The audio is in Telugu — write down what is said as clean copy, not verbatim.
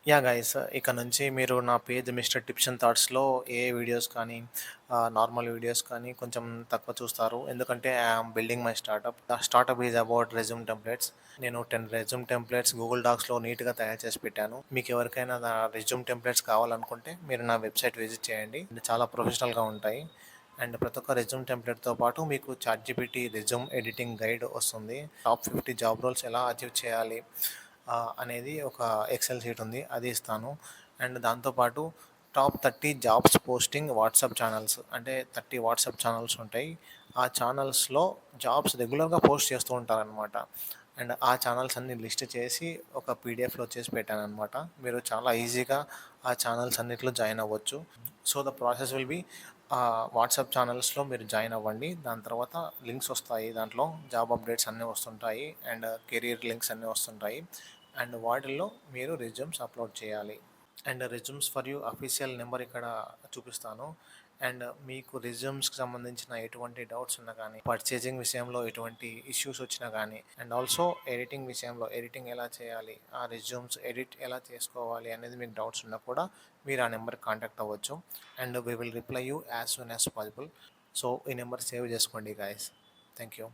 గైస్, ఇక నుంచి మీరు నా పేజ్ మిస్టర్ టిప్స్ అండ్ థాట్స్‌లో ఏ వీడియోస్ కానీ, నార్మల్ వీడియోస్ కానీ కొంచెం తక్కువ చూస్తారు. ఎందుకంటే I'm building my startup. The startup is about resume templates. నేను 10 రెజ్యూమ్ టెంప్లేట్స్ గూగుల్ డాక్స్‌లో నీట్‌గా తయారు చేసి పెట్టాను. మీకు ఎవరికైనా నా రెజ్యూమ్ టెంప్లేట్స్ కావాలనుకుంటే మీరు నా వెబ్‌సైట్ విజిట్ చేయండి. చాలా ప్రొఫెషనల్‌గా ఉంటాయి. అండ్ ప్రతి ఒక్క రెజ్యూమ్ టెంప్లేట్‌తో పాటు మీకు చాట్‌జీపీటీ రెజ్యూమ్ ఎడిటింగ్ గైడ్ వస్తుంది. టాప్ 50 జాబ్ రోల్స్ ఎలా అచీవ్ చేయాలి అనేది ఒక ఎక్సెల్ షీట్ ఉంది, అది ఇస్తాను. అండ్ దాంతోపాటు top 30 jobs posting WhatsApp channels, అంటే 30 వాట్సాప్ ఛానల్స్ ఉంటాయి. ఆ ఛానల్స్లో జాబ్స్ రెగ్యులర్గా పోస్ట్ చేస్తూ ఉంటారనమాట. అండ్ ఆ ఛానల్స్ అన్ని లిస్ట్ చేసి ఒక పీడిఎఫ్లో చేసి పెట్టానమాట. మీరు చాలా ఈజీగా ఆ ఛానల్స్ అన్నిట్లో జాయిన్ అవ్వచ్చు. So the process will be, WhatsApp ఛానల్స్లో మీరు జాయిన్ అవ్వండి. దాని తర్వాత లింక్స్ వస్తాయి, దాంట్లో జాబ్ అప్డేట్స్ అన్నీ వస్తుంటాయి అండ్ కెరీర్ లింక్స్ అన్నీ వస్తుంటాయి. అండ్ వాటిల్లో మీరు రెజ్యూమ్స్ అప్లోడ్ చేయాలి. And resumes for you official number ఇక్కడ చూపిస్తాను. అండ్ మీకు రెజ్యూమ్స్కి సంబంధించిన ఎటువంటి డౌట్స్ ఉన్నా కానీ, పర్చేజింగ్ విషయంలో ఎటువంటి ఇష్యూస్ వచ్చినా కానీ, అండ్ ఆల్సో ఎడిటింగ్ విషయంలో ఎడిటింగ్ ఎలా చేయాలి, ఆ రెజ్యూమ్స్ ఎడిట్ ఎలా చేసుకోవాలి అనేది మీకు డౌట్స్ ఉన్నా కూడా మీరు ఆ నెంబర్కి కాంటాక్ట్ అవ్వచ్చు. And we will reply you as soon as possible. So ఈ నెంబర్ సేవ్ చేసుకోండి గాయస్. Thank you.